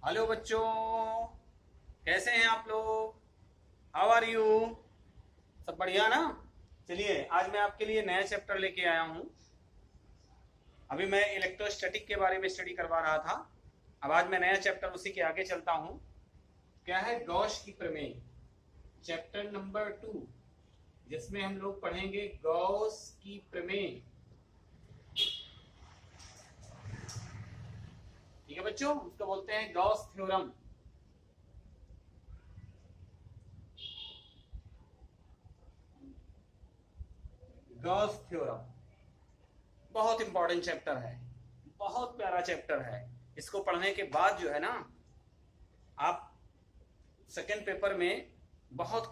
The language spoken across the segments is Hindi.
हेलो बच्चों, कैसे हैं आप लोग? How are you? सब बढ़िया ना? चलिए, आज मैं आपके लिए नया चैप्टर लेके आया हूँ। अभी मैं इलेक्ट्रोस्टैटिक के बारे में स्टडी करवा रहा था। अब आज मैं नया चैप्टर उसी के आगे चलता हूँ। क्या है? गॉस की प्रमेय, चैप्टर नंबर 2, जिसमें हम लोग पढ़ेंगे गॉस की प्रमेय। ठीक है बच्चों, उसको बोलते हैं गॉस थ्योरम। गॉस थ्योरम बहुत इंपॉर्टेंट चैप्टर है, बहुत प्यारा चैप्टर है। इसको पढ़ने के बाद जो है ना, आप सेकेंड पेपर में बहुत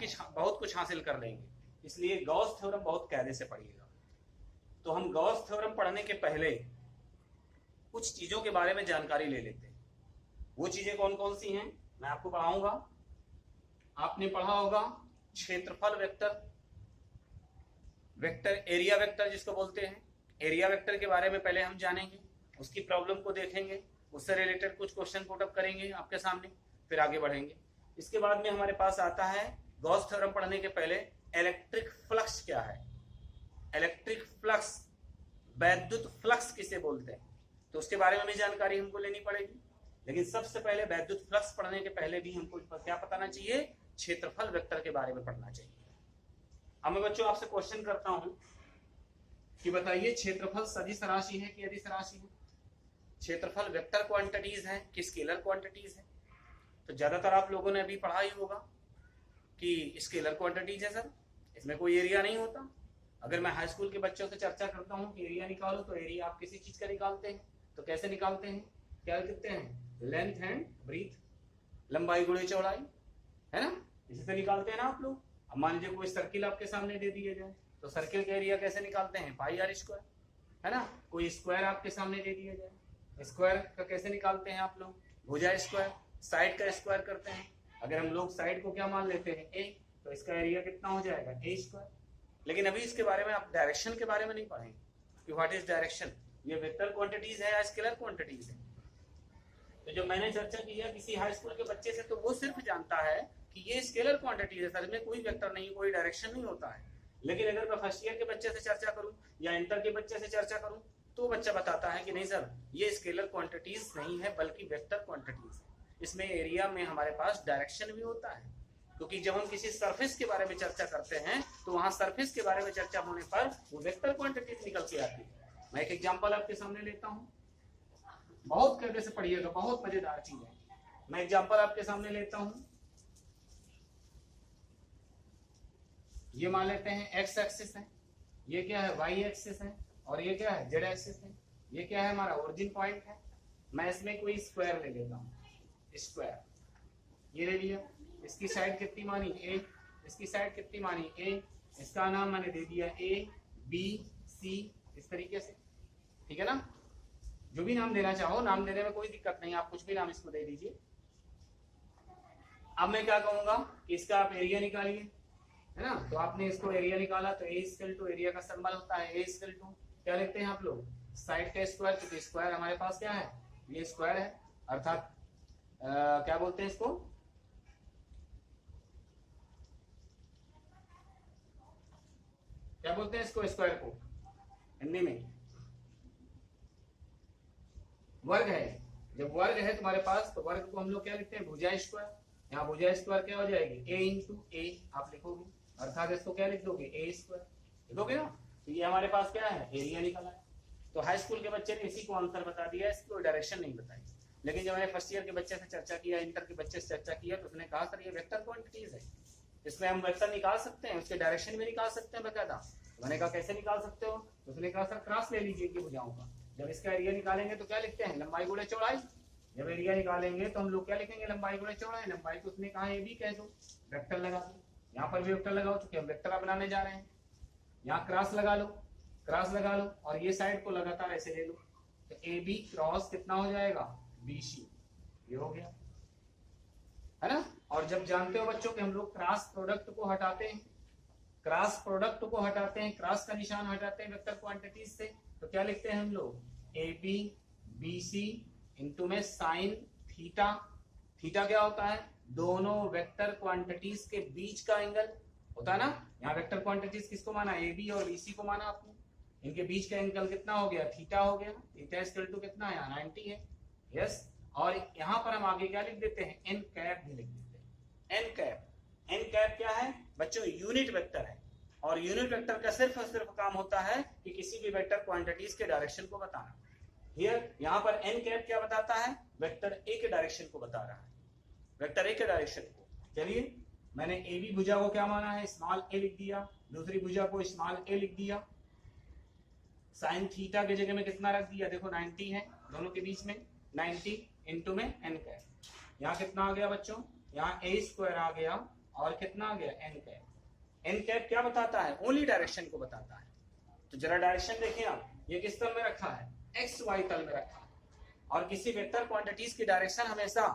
कुछ हासिल कर लेंगे। इसलिए गॉस थ्योरम बहुत कायदे से पढ़िएगा। तो हम गॉस थ्योरम पढ़ने के पहले कुछ चीजों के बारे में जानकारी ले लेते हैं। वो चीजें कौन कौन सी हैं मैं आपको पढ़ाऊंगा। आपने पढ़ा होगा क्षेत्रफल वेक्टर, वेक्टर एरिया वेक्टर जिसको बोलते हैं। एरिया वेक्टर के बारे में पहले हम जानेंगे, उसकी प्रॉब्लम को देखेंगे, उससे रिलेटेड कुछ क्वेश्चन पुट अप करेंगे आपके सामने, फिर आगे बढ़ेंगे। इसके बाद में हमारे पास आता है गॉस थ्योरम पढ़ने के पहले इलेक्ट्रिक फ्लक्स क्या है। इलेक्ट्रिक फ्लक्स, वैद्युत फ्लक्स किसे बोलते हैं, तो उसके बारे में भी जानकारी हमको लेनी पड़ेगी। लेकिन सबसे पहले वैद्युत फ्लक्स पढ़ने के पहले भी हमको क्या बताना चाहिए? क्षेत्रफल वेक्टर के बारे में पढ़ना चाहिए। अब मैं बच्चों आपसे क्वेश्चन करता हूं कि बताइए, क्षेत्रफल सदिश राशि है कि अदिश राशि है? क्षेत्रफल वेक्टर क्वांटिटीज है कि स्केलर क्वांटिटीज है? तो ज्यादातर आप लोगों ने अभी पढ़ा ही होगा कि स्केलर क्वांटिटीज है सर, इसमें कोई एरिया नहीं होता। अगर मैं हाई स्कूल के बच्चों से चर्चा करता हूँ कि एरिया निकालो, तो एरिया आप किसी चीज का निकालते हैं, तो कैसे निकालते हैं? क्या लिखते हैं? लेंथ एंड ब्रीथ, लंबाई गुणे चौड़ाई, है ना? इसी से निकालते हैं ना आप लोग। अब मान लीजिए कोई सर्किल आपके सामने दे दिए जाए, तो सर्किल का एरिया कैसे निकालते हैं? पाई आर स्क्वायर, है ना? कोई स्क्वायर आपके सामने दे दिया जाए, स्क्वायर का कैसे निकालते हैं आप लोग? भुजा स्क्वायर, साइड का स्क्वायर करते हैं। अगर हम लोग साइड को क्या मान लेते हैं? ए, तो इसका एरिया कितना हो जाएगा? ए स्क्वायर। लेकिन अभी इसके बारे में आप डायरेक्शन के बारे में नहीं पढ़ेंगे कि व्हाट इज डायरेक्शन, ये वेक्टर क्वांटिटीज है या स्केलर क्वांटिटीज है। तो जब मैंने चर्चा की है किसी हाई स्कूल के बच्चे से, तो वो सिर्फ जानता है कि ये स्केलर क्वांटिटीज है, सर में कोई वेक्टर नहीं, कोई डायरेक्शन नहीं होता है। लेकिन अगर मैं फर्स्ट ईयर के बच्चे से चर्चा करूं या इंटर के बच्चे से चर्चा करूं, तो बच्चा बताता है कि नहीं सर, ये स्केलर क्वांटिटीज नहीं है बल्कि वेक्टर क्वांटिटीज है। इसमें एरिया में हमारे पास डायरेक्शन भी होता है, क्योंकि जब हम किसी सरफेस के बारे में चर्चा करते हैं तो वहां सरफेस के बारे में चर्चा होने पर वो वेक्टर क्वांटिटीज निकल के आती है। मैं एक एग्जांपल आपके सामने लेता हूं, बहुत कैसे से पढ़िएगा, बहुत मजेदार चीज है। मैं एग्जांपल आपके सामने लेता हूं, ये मान लेते हैं एक्स एक्सिस है, ये क्या है? वाई एक्सिस है, और ये क्या है? जेड एक्सिस है। ये क्या है? हमारा ओरिजिन पॉइंट है। मैं इसमें कोई स्क्वायर ले लेता हूँ, स्क्वायर ये ले लिया। इसकी साइड कितनी मानी? ए। इसकी साइड कितनी मानी? ए। इसका नाम मैंने दे दिया ए बी सी, इस तरीके से, ठीक है ना? जो भी नाम देना चाहो, नाम देने में कोई दिक्कत नहीं, आप कुछ भी नाम इसको दे दीजिए। अब मैं क्या कहूंगा कि इसका आप एरिया निकालिए, है ना? तो आपने इसको एरिया निकाला, तो ए इक्वल टू एरिया का सिंबल होता है ए इक्वल टू क्या लिखते हैं आप लोग? साइड का स्क्वायर, क्योंकि स्क्वायर हमारे पास क्या है? ये स्क्वायर है, अर्थात क्या बोलते हैं इसको? क्या बोलते हैं इसको? स्क्वायर को हिंदी में वर्ग है। जब वर्ग है तुम्हारे पास, तो वर्ग को हम लोग क्या लिखते हैं? भुजा स्क्वायर। यहाँ भुजा स्क्वायर क्या हो जाएगी? ए इंटू ए आप लिखोगे, अर्थात इसको क्या लिख दोगे? ए स्क्वायर लिखोगे ना? तो ये हमारे पास क्या है? एरिया निकला है। तो हाई स्कूल के बच्चे ने इसी को आंसर बता दिया, इसकी कोई डायरेक्शन नहीं बताई। लेकिन जब मैंने फर्स्ट ईयर के बच्चे से चर्चा किया, इंटर के बच्चे से चर्चा किया, तो उसने कहा सर ये वेक्टर क्वांटिटीज है, इसमें हम वेक्टर निकाल सकते हैं, उसके डायरेक्शन भी निकाल सकते हैं बकायदा। मैंने कहा कैसे निकाल सकते हो? तो उसने कहा सर क्रॉस ले लीजिए कि भुजाओं का। जब इसका एरिया निकालेंगे तो क्या लिखते हैं? लंबाई गुणे चौड़ाई। जब एरिया निकालेंगे तो हम लोग क्या लिखेंगे? लंबाई गुणे चौड़ाई। लंबाई को उसने कहा ए बी कह दो, वेक्टर लगा दो। यहाँ पर भी वेक्टर लगाओ, चूंकि हम वेक्टर बनाने जा रहे हैं। यहाँ क्रॉस लगा लो, क्रॉस लगा लो, और ये साइड को लगातार ऐसे ले लो, तो ए बी क्रॉस कितना हो जाएगा? बी सी, ये हो गया, है ना? और जब जानते हो बच्चों कि हम लोग क्रॉस प्रोडक्ट को हटाते हैं, क्रॉस प्रोडक्ट को हटाते हैं, क्रॉस का निशान हटाते हैं वेक्टर क्वांटिटीज से, तो क्या लिखते हैं हम लोग? A B B C into में साइन थीटा थीटा क्या होता है? दोनों वेक्टर क्वांटिटीज के बीच का एंगल होता है ना। यहाँ वेक्टर क्वांटिटीज किसको माना? ए बी और BC को माना आपने। इनके बीच का एंगल कितना हो गया? थीटा हो गया। थीटा इक्वल टू कितना है? 90 है। यस। और यहाँ पर हम आगे क्या लिख देते हैं? एन कैप भी लिख देते हैं। एन कैप, एन कैप क्या है बच्चों? यूनिट वेक्टर है। और यूनिट वेक्टर का सिर्फ और सिर्फ काम होता है कि किसी भी वेक्टर क्वांटिटीज के डायरेक्शन को बताना। हियर यहाँ पर एन कैप क्या बताता है? वेक्टर ए के डायरेक्शन को बता रहा है, वेक्टर ए के डायरेक्शन को। चलिए, मैंने ए बी भुजा को क्या माना है? स्मॉल ए लिख दिया, दूसरी भुजा को स्मॉल ए लिख दिया। साइन थीटा की जगह में कितना रख दिया? देखो 90 है दोनों के बीच में, 90 इंटू में एन कैप। यहाँ कितना आ गया बच्चों? यहाँ ए स्क्वायर आ गया और कितना आ गया? N cap. एन कैप क्या बताता है? ओनली डायरेक्शन को बताता है। तो जरा डायरेक्शन देखिए आप, ये किस तल में रखा है? एक्स वाई तल में रखा है। और किसी वेक्टर क्वांटिटीज की डायरेक्शन हमेशा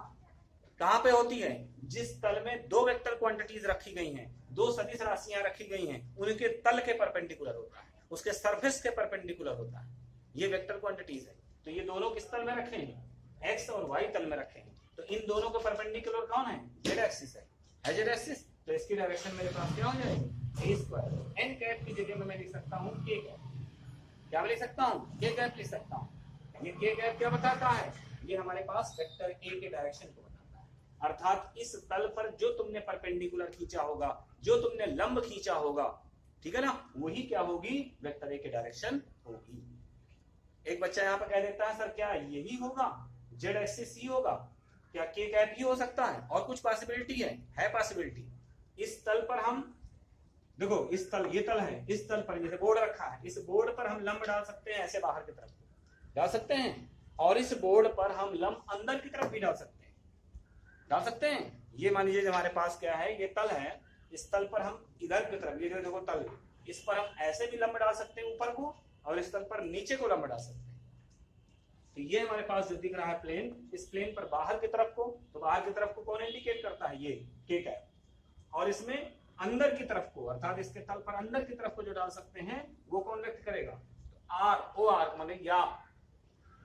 कहां पे होती है? जिस तल में दो वेक्टर क्वांटिटीज रखी गई हैं, दो सदिश राशियां रखी गई हैं, उनके तल के परपेंडिकुलर होता है, उसके सरफेस के परपेंडिकुलर होता है। ये वेक्टर क्वांटिटीज है। तो ये दोनों किस तल में रखे हैं? एक्स और वाई तल में रखे हैं। तो इन दोनों के परपेंडिकुलर कौन है? जेड एक्सिस है जेड एक्सिस। तो इसकी डायरेक्शन मेरे पास क्या हो जाएगी? ए स्क्वायर। एन कैप की जगह में मैं लिख सकता हूँ के कैप। क्या लिख सकता हूँ? के कैप लिख सकता हूँ। ये के कैप क्या बताता है? ये हमारे पास वेक्टर ए के डायरेक्शन को बताता है। अर्थात इस तल पर जो तुमने परपेंडिकुलर खींचा होगा, जो तुमने लंब खींचा होगा, ठीक है ना, वही क्या होगी? वेक्टर ए के डायरेक्शन होगी। एक बच्चा यहाँ पर कह देता है सर क्या यही होगा? जेड एक्सिस ही होगा क्या? के कैप ही हो सकता है? और कुछ पॉसिबिलिटी है पॉसिबिलिटी। इस तल पर हम देखो, इस तल, ये तल है, इस तल पर जैसे बोर्ड रखा है, इस बोर्ड पर हम लंब डाल सकते हैं, ऐसे बाहर की तरफ डाल सकते हैं। और इस बोर्ड पर हम लंब अंदर की तरफ भी डाल सकते हैं। ये मान लीजिए हमारे पास क्या है? ये तल है, इस तल पर हम इधर की तरफ, ये जो देखो तल, इस पर हम ऐसे भी लंब डाल सकते हैं ऊपर को, और इस तल पर नीचे को लंब डाल सकते हैं। तो ये हमारे पास जो दिख रहा है प्लेन, इस प्लेन पर बाहर की तरफ को, तो बाहर की तरफ को कौन इंडिकेट करता है? ये के कैप। और इसमें अंदर की तरफ को, अर्थात इसके तल पर अंदर की तरफ को जो डाल सकते हैं, वो कौन व्यक्त करेगा? तो आर, ओ आर माने या।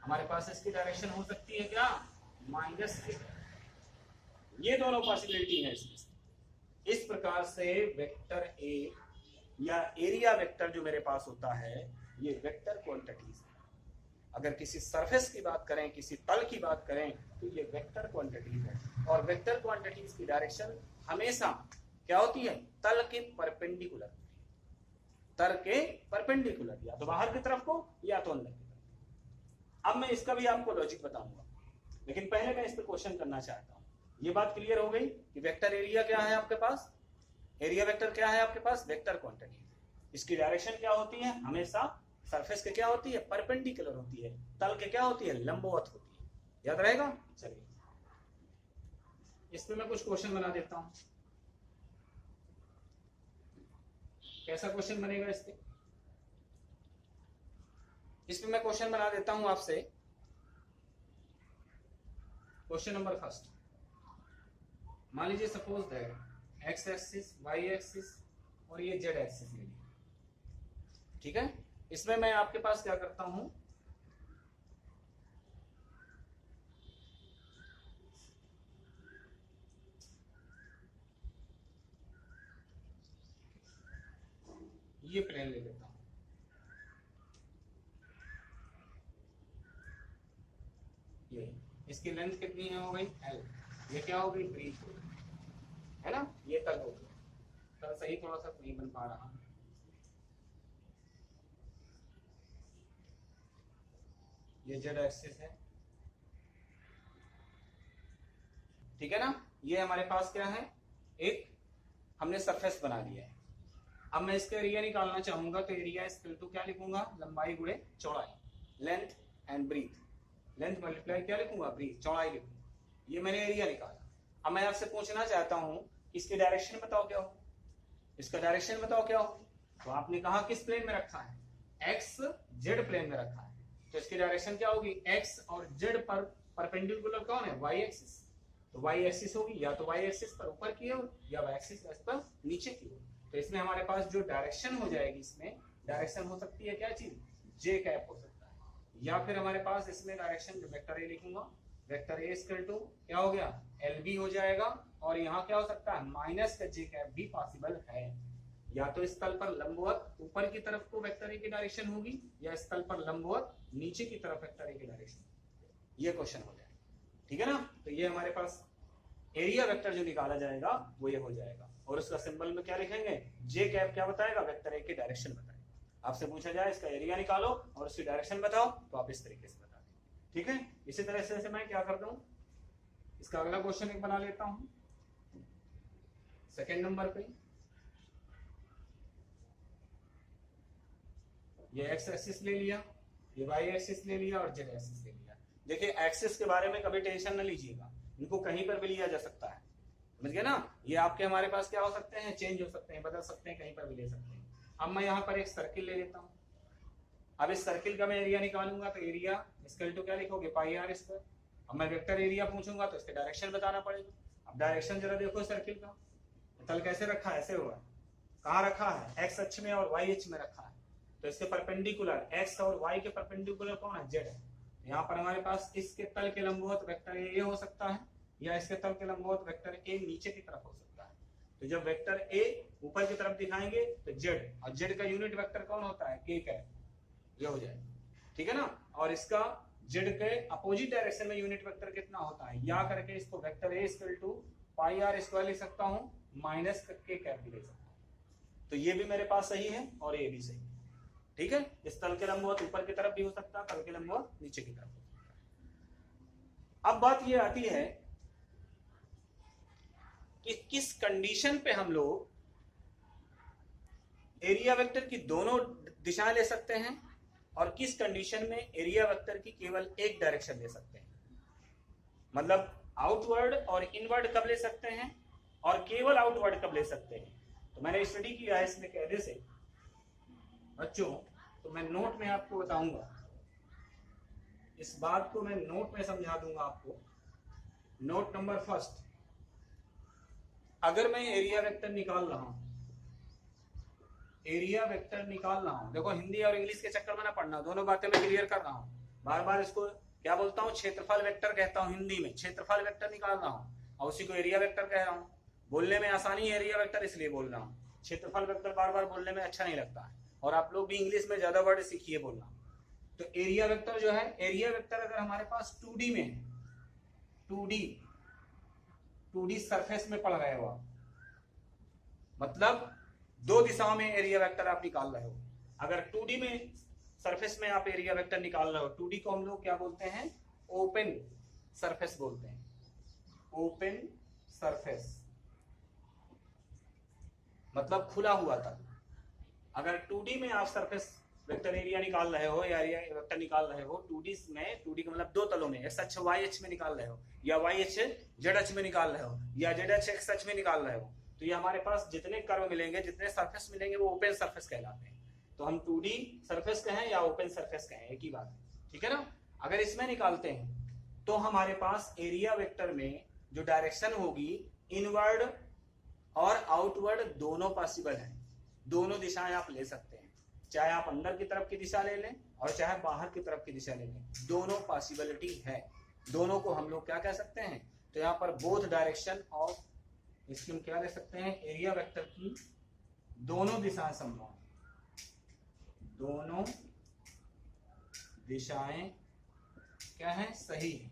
हमारे पास इसकी डायरेक्शन हो सकती है क्या? माइनस के। ये दोनों पॉसिबिलिटी है इसमें। इस प्रकार से वेक्टर ए या एरिया वेक्टर जो मेरे पास होता है, ये वेक्टर क्वांटिटीज है। अगर किसी सरफेस की बात करें, किसी तल की बात करें, तो ये वेक्टर क्वांटिटीज है। और वेक्टर क्वांटिटीज की डायरेक्शन हमेशा क्या होती है? तल के परपेंडिकुलर। तल के परपेंडिकुलर, या तो बाहर की तरफ को या तो अंदर की तरफ। अब मैं इसका भी आपको लॉजिक बताऊंगा, लेकिन पहले मैं इस पर क्वेश्चन करना चाहता हूं। ये बात क्लियर हो गई कि वेक्टर एरिया क्या है आपके पास? एरिया वेक्टर क्या है आपके पास? Vector quantity. इसकी डायरेक्शन क्या होती है? हमेशा सरफेस के क्या होती है? परपेंडिकुलर होती है। तल के क्या होती है? लंबवत होती है। याद रहेगा? चलिए, इस पे मैं कुछ क्वेश्चन बना देता हूं। कैसा क्वेश्चन बनेगा इस पे मैं क्वेश्चन बना देता हूं आपसे। क्वेश्चन नंबर फर्स्ट, मान लीजिए suppose that X axis, Y axis और ये जेड एक्सिस ले लीजिए, ठीक है। इसमें मैं आपके पास क्या करता हूं, ये प्लेन ले लेता हूं। ये इसकी लेंथ कितनी है? हो गई एल। ये क्या हो गई? ब्रीथ हो गई, है ना। ये तल हो गया। तल सही थोड़ा सा नहीं बन पा रहा। ये जेड एक्सिस है, ठीक है ना। ये हमारे पास क्या है? एक हमने सरफेस बना लिया है। अब मैं इसका एरिया निकालना चाहूंगा, तो एरिया इक्वल टू क्या लिखूंगा? लंबाई गुणे चौड़ाई, length and breadth. Length multiply क्या लिखूंगा? ब्रीथ, चौड़ाई लिखूंगा। ये मैंने एरिया निकाला। अब मैं आपसे पूछना चाहता हूं, इसकी डायरेक्शन बताओ क्या हो? इसका डायरेक्शन बताओ क्या हो? तो आपने कहा किस प्लेन में रखा है? एक्स जेड प्लेन में रखा है। तो इसकी डायरेक्शन क्या होगी? एक्स और जेड पर परपेंडिकुलर कौन है? Y axis. तो वाई एक्सिस होगी या तो वाई एक्सिस पर ऊपर की ओर, या वाई एक्सिस पर नीचे की ओर। तो इसमें हमारे पास जो डायरेक्शन हो जाएगी, इसमें डायरेक्शन हो सकती है क्या चीज? जे कैप हो सकता है। या फिर हमारे पास इसमें डायरेक्शन जो वेक्टर ए लिखूंगा, वेक्टर ए इक्वल टू क्या हो गया, एल बी हो जाएगा। और यहाँ क्या हो सकता है, माइनस का जे कैप भी पॉसिबल है। या तो इस तल पर लंबवत ऊपर की तरफ को वेक्टर ए की डायरेक्शन होगी, या इस तल पर लंबवत नीचे की तरफ वेक्टर ए की डायरेक्शन। ये क्वेश्चन हो जाएगा, ठीक है ना। तो ये हमारे पास एरिया वेक्टर जो निकाला जाएगा वो ये हो जाएगा। और उसका सिंबल में क्या लिखेंगे, जे कैप क्या बताएगा, वेक्टर ए की डायरेक्शन बताएगा। आपसे पूछा जाए इसका एरिया निकालो और उसकी डायरेक्शन बताओ, तो आप इस तरीके से बता दें, ठीक है। इसी तरह से मैं क्या करता हूं, इसका अगला क्वेश्चन एक बना लेता हूं, सेकंड नंबर पे। ये एक्स एक्सिस ले लिया, ये वाई एक्सिस ले लिया और जेड एक्सिस ले लिया। देखिए एक्सिस के बारे में कभी टेंशन न लीजिएगा, इनको कहीं पर भी लिया जा सकता है, समझ गए ना। ये आपके हमारे पास क्या हो सकते हैं, चेंज हो सकते हैं, बदल सकते हैं, कहीं पर भी ले सकते हैं। अब मैं यहाँ पर एक सर्किल ले लेता हूँ। अब इस सर्किल का मैं एरिया निकालूंगा, तो एरिया इक्वल टू क्या लिखोगे, पाई आर स्क्वायर। अब मैं वेक्टर एरिया पूछूंगा तो इसके डायरेक्शन बताना पड़ेगा। अब डायरेक्शन जरा देखो सर्किल का, तल कैसे रखा है, ऐसे हुआ है, कहाँ रखा है, एक्स अक्ष में और वाई अक्ष में रखा है। तो इसके परपेंडिकुलर एक्स और वाई के परपेंडिकुलर कौन है, जेड है। यहाँ पर हमारे पास इसके तल के लंबवत वेक्टर ए हो सकता है, या इसके तल के लंबवत वेक्टर ए नीचे की तरफ हो सकता है। तो जब वेक्टर ए ऊपर की तरफ दिखाएंगे तो जेड, और जेड का यूनिट वेक्टर कौन होता है, के कैप, ये हो जाए, ठीक है ना। और इसका जेड के अपोजिट डायरेक्शन में यूनिट वेक्टर कितना होता है, या करके इसको vector A equal to pi R square लिख सकता हूँ, माइनस के कैप भी ले सकता हूँ। तो ये भी मेरे पास सही है और ये भी सही है, ठीक है। इस तल के लंबवत ऊपर की तरफ भी हो सकता है, तल के लंबवत नीचे की तरफ हो सकता है। अब बात ये आती है कि किस कंडीशन पे हम लोग एरिया वेक्टर की दोनों दिशाएं ले सकते हैं, और किस कंडीशन में एरिया वेक्टर की केवल एक डायरेक्शन ले सकते हैं। मतलब आउटवर्ड और इनवर्ड कब ले सकते हैं, और केवल आउटवर्ड कब ले सकते हैं। तो मैंने स्टडी किया है इसमें कायदे से बच्चों, तो मैं नोट में आपको बताऊंगा, इस बात को मैं नोट में समझा दूंगा आपको। नोट नंबर फर्स्ट, अगर मैं एरिया वेक्टर निकाल रहा हूं, एरिया वेक्टर निकाल रहा हूं, देखो हिंदी और इंग्लिश के चक्कर में ना पढ़ना, दोनों बातें मैं क्लियर कर रहा हूं। बार बार इसको क्या बोलता हूं, क्षेत्रफल वेक्टर कहता हूं हिंदी में, क्षेत्रफल वेक्टर निकाल रहा हूं, और उसी को एरिया वेक्टर कह रहा हूं। बोलने में आसानी है एरिया वेक्टर, इसलिए बोल रहा हूं। क्षेत्रफल वेक्टर बार बार बोलने में अच्छा नहीं लगता है, और आप लोग भी इंग्लिश में ज्यादा वर्ड सीखिए बोलना। तो एरिया वेक्टर जो है, एरिया वेक्टर अगर हमारे पास 2D में है, 2D सरफेस में पढ़ रहे हो आप, मतलब दो दिशाओं में एरिया वेक्टर आप निकाल रहे हो। अगर 2D में सरफेस में आप एरिया वेक्टर निकाल रहे हो, 2D को हम लोग क्या बोलते हैं, ओपन सरफेस बोलते हैं, ओपन सरफेस मतलब खुला हुआ तल। अगर 2D में आप सरफेस वेक्टर एरिया निकाल रहे हो या एरिया वेक्टर निकाल रहे हो 2D में, 2D का मतलब दो तलों में, एक्स अक्ष वाई अक्ष में निकाल रहे हो, या वाई अक्ष जेड अक्ष में निकाल रहे हो, या जेड अक्ष एक्स अक्ष में निकाल रहे हो, तो ये हमारे पास जितने कर्व मिलेंगे, जितने सरफेस मिलेंगे, वो ओपन सरफेस कहलाते हैं। तो हम 2D सरफेस कहें या ओपन सरफेस कहें, एक ही बात है, ठीक है ना। अगर इसमें निकालते हैं तो हमारे पास एरिया वेक्टर में जो डायरेक्शन होगी, इनवर्ड और आउटवर्ड दोनों पॉसिबल है, दोनों दिशाएं आप ले सकते हैं। चाहे आप अंदर की तरफ की दिशा ले लें और चाहे बाहर की तरफ की दिशा ले लें, दोनों पॉसिबिलिटी है। दोनों को हम लोग क्या कह सकते हैं, तो यहाँ पर बोथ डायरेक्शन ऑफ, इसकी हम क्या ले सकते हैं, एरिया वेक्टर की दोनों दिशाएं संभव, दोनों दिशाएं क्या है, सही है,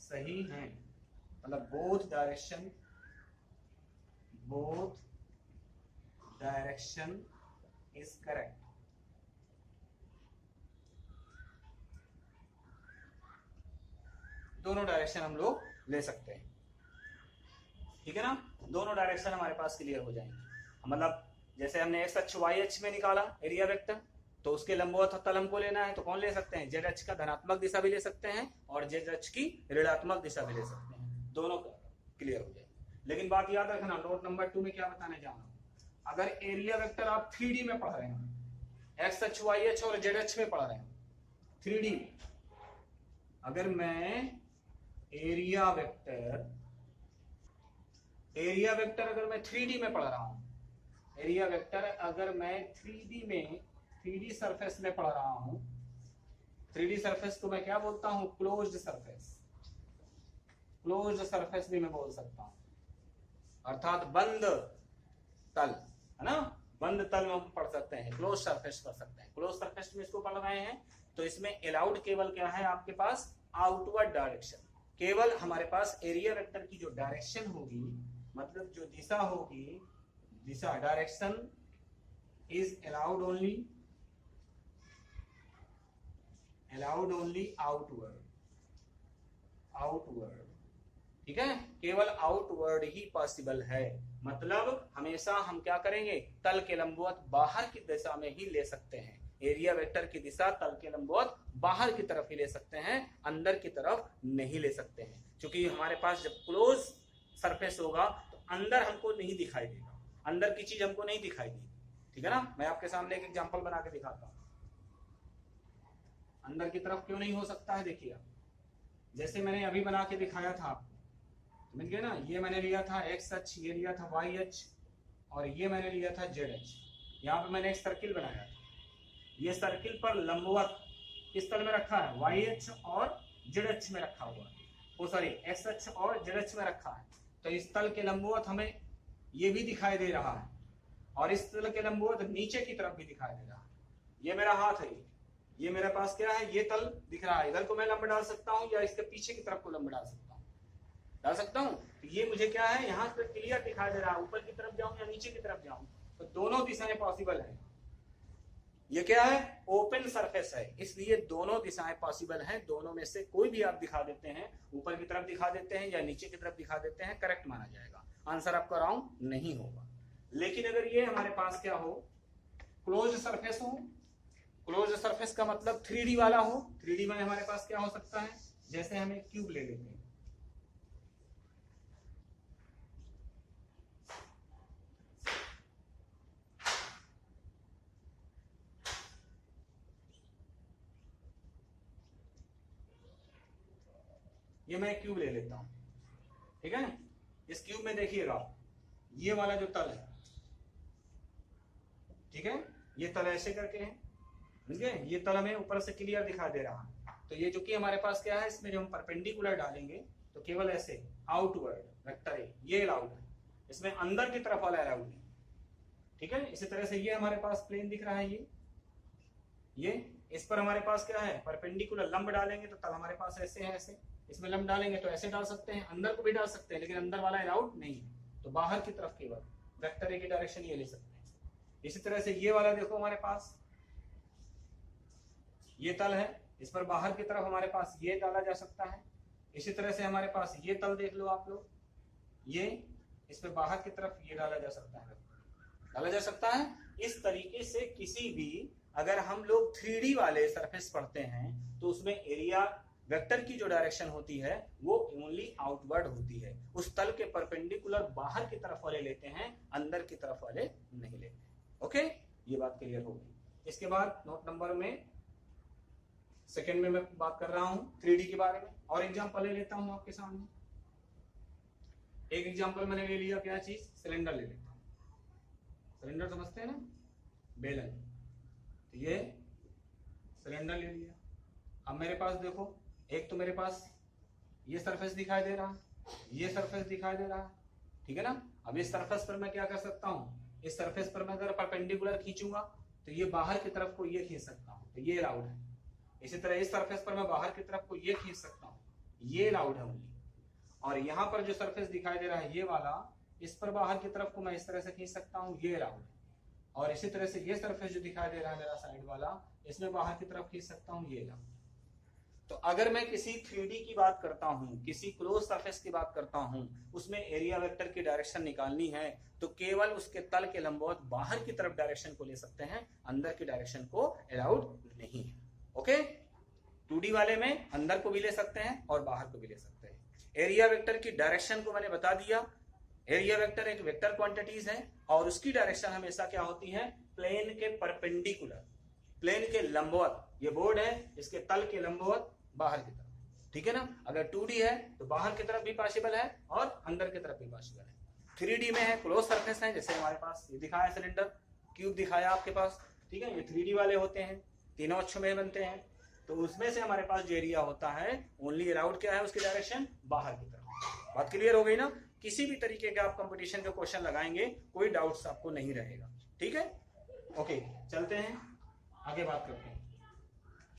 सही है, मतलब बोथ डायरेक्शन इज करेक्ट। दोनों डायरेक्शन हम लोग ले सकते हैं, ठीक है ना। दोनों डायरेक्शन हमारे पास क्लियर हो जाएंगे। मतलब जैसे हमने एक्स अक्ष वाई अक्ष में निकाला एरिया वेक्टर, तो उसके लंबवत तल हमको लेना है, तो कौन ले सकते हैं, जेड अक्ष का धनात्मक दिशा भी ले सकते हैं और जेड अक्ष की ऋणात्मक दिशा भी ले सकते हैं, दोनों क्लियर हो जाएंगे। लेकिन बात याद रखना, नोट नंबर 2 में क्या बताने जा रहा हूं, अगर एरिया वेक्टर आप 3D में पढ़ रहे हो, एक्स अक्ष वाई अक्ष और जेड अक्ष में पढ़ रहे हो 3D, अगर मैं एरिया वेक्टर अगर मैं 3D में पढ़ रहा हूं, एरिया वेक्टर अगर मैं 3D में 3D सरफेस में पढ़ रहा हूं, 3D सरफेस को मैं क्या बोलता हूं, क्लोज्ड सरफेस, क्लोज्ड सरफेस भी मैं बोल सकता हूं, अर्थात बंद तल, है ना, बंद तल में हम पढ़ सकते हैं, क्लोज सरफेस कर सकते हैं। क्लोज सरफेस में इसको पढ़ रहे हैं तो इसमें अलाउड केवल क्या है आपके पास, आउटवर्ड डायरेक्शन। केवल हमारे पास एरिया वेक्टर की जो डायरेक्शन होगी, मतलब जो दिशा होगी, दिशा direction is allowed only outward, ठीक है, केवल आउटवर्ड ही पॉसिबल है। मतलब हमेशा हम क्या करेंगे, तल के लंबवत बाहर की दिशा में ही ले सकते हैं। एरिया वेक्टर की दिशा तल के लंबवत बाहर की तरफ ही ले सकते हैं, अंदर की तरफ नहीं ले सकते हैं, क्योंकि हमारे पास जब क्लोज सरफेस होगा तो अंदर हमको नहीं दिखाई देगा, अंदर की चीज हमको नहीं दिखाई देगी, ठीक है ना। मैं आपके सामने एक एग्जांपल बना के दिखाता हूं, अंदर की तरफ क्यों नहीं हो सकता है, देखिए आप, जैसे मैंने अभी बना के दिखाया था आपको, समझ गए ना, ये मैंने लिया था एक्स अक्ष, ये लिया था वाई अक्ष, और ये मैंने लिया था जेड अक्ष। यहाँ पे मैंने एक सर्किल बनाया था, ये सर्किल पर लंबवत किस तल में रखा है, वाई अक्ष और जेड अक्ष में रखा हुआ है, वो सॉरी एक्स अक्ष और जेड अक्ष में रखा है। तो इस तल के लंबवत हमें ये भी दिखाई दे रहा है, और इस तल के लंबवत नीचे की तरफ भी दिखाई दे रहा है। ये मेरा हाथ है, ये मेरे पास क्या है, ये तल दिख रहा है, इधर को मैं लंब डाल सकता हूँ या इसके पीछे की तरफ को लंब डाल सकता हूँ। तो ये मुझे क्या है, यहाँ पे क्लियर दिखाई दे रहा है, ऊपर की तरफ जाऊं या नीचे की तरफ जाऊं, तो दोनों दिशाएं पॉसिबल है। ये क्या है, ओपन सरफेस है, इसलिए दोनों दिशाएं पॉसिबल हैं, दोनों में से कोई भी आप दिखा देते हैं, ऊपर की तरफ दिखा देते हैं या नीचे की तरफ दिखा देते हैं, करेक्ट माना जाएगा, आंसर आपका रॉन्ग नहीं होगा। लेकिन अगर ये हमारे पास क्या हो, क्लोज सरफेस हो, क्लोज सरफेस का मतलब 3D वाला हो, 3D में हमारे पास क्या हो सकता है, जैसे हम एक क्यूब ले लेते हैं, ये मैं एक क्यूब ले लेता हूं, ठीक है। इस क्यूब में देखिएगा ये वाला जो तल है, ठीक है, ये तल ऐसे करके है, ठीक है, ये तल हमें ऊपर से क्लियर दिखाई दे रहा है। तो ये जो कि हमारे पास क्या है, इसमें जो हम परपेंडिकुलर डालेंगे तो केवल ऐसे आउटवर्ड वेक्टर है, ये अलाउड है, इसमें अंदर की तरफ वाला अलाउड नहीं, ठीक है। इसी तरह से ये हमारे पास प्लेन दिख रहा है, ये इस पर हमारे पास क्या है, परपेंडिकुलर लंब डालेंगे तो तल हमारे पास ऐसे है, ऐसे, इसमें लंब डालेंगे तो ऐसे डाल सकते हैं, अंदर को भी डाल सकते हैं, लेकिन अंदर वाला अलाउड नहीं है, तो बाहर की तरफ केवल वेक्टर ए की डायरेक्शन ये ले सकते हैं। इसी तरह से ये वाला देखो, हमारे पास ये तल है, इस पर बाहर की तरफ हमारे पास ये डाला जा सकता है। इसी तरह से हमारे पास ये तल देख लो आप लोग, ये इस पे बाहर की तरफ ये डाला जा सकता है, इस तरीके से किसी भी, अगर हम लोग 3D वाले सरफेस पढ़ते हैं तो उसमें एरिया वेक्टर की जो डायरेक्शन होती है वो ओनली आउटवर्ड होती है, उस तल के परपेंडिकुलर बाहर की तरफ वाले लेते हैं, अंदर की तरफ वाले नहीं लेते। ओके, ये बात क्लियर हो गई। इसके बाद नोट नंबर में सेकंड में मैं बात कर रहा हूं 3D के बारे में, और एग्जांपल ले लेता हूं आपके सामने। एक एग्जांपल मैंने ले लिया, क्या चीज, सिलेंडर ले लेता हूं, सिलेंडर समझते हैं ना, बेलन, तो ये सिलेंडर ले लिया। अब मेरे पास देखो, एक तो मेरे पास ये सरफेस दिखाई दे रहा, ये सरफेस दिखाई दे रहा, ठीक है ना। अब इस सरफेस पर मैं क्या कर सकता हूँ, इस सरफेस पर मैं अगर परपेंडिकुलर खींचूंगा तो ये बाहर की तरफ को ये खींच सकता हूँ, तो ये अलाउड है। इसी तरह इस सरफेस पर मैं बाहर की तरफ को ये खींच सकता हूँ, ये अलाउड है ओनली। और यहाँ पर जो सरफेस दिखाई दे रहा है ये वाला, इस पर बाहर की तरफ को मैं इस तरह से खींच सकता हूँ, ये अलाउड है। और इसी तरह से ये सरफेस जो दिखाई दे रहा है मेरा साइड वाला, इसमें बाहर की तरफ खींच सकता हूँ, ये अलाउड। तो अगर मैं किसी 3D की बात करता हूँ, किसी क्लोज सरफेस की बात करता हूँ, उसमें एरिया वेक्टर की डायरेक्शन निकालनी है तो केवल उसके तल के लंबवत बाहर की तरफ डायरेक्शन को ले सकते हैं, अंदर की डायरेक्शन को अलाउड नहीं है। ओके, 2D वाले में अंदर को भी ले सकते हैं और बाहर को भी ले सकते हैं। एरिया वेक्टर की डायरेक्शन को मैंने बता दिया, एरिया वेक्टर एक वेक्टर क्वांटिटीज है और उसकी डायरेक्शन हमेशा क्या होती है, प्लेन के परपेंडिकुलर, प्लेन के लंबवत। ये बोर्ड है, इसके तल के लंबवत बाहर की तरफ, ठीक है ना। अगर 2D है तो बाहर की तरफ भी पॉसिबल है और अंदर की तरफ भी पॉसिबल है। 3D में है, क्लोज सरफेस है, जैसे हमारे पास ये दिखाया सिलेंडर, क्यूब दिखाया आपके पास, ठीक है। ये 3D वाले होते हैं, तीनों अक्षों में बनते हैं, तो उसमें से हमारे पास जो एरिया होता है ओनली अलाउड क्या है, उसकी डायरेक्शन बाहर की तरफ, बात क्लियर हो गई ना? किसी भी तरीके का आप कंपटीशन के क्वेश्चन लगाएंगे कोई डाउट्स आपको नहीं रहेगा। ठीक है, ओके, चलते हैं आगे बात करते हैं।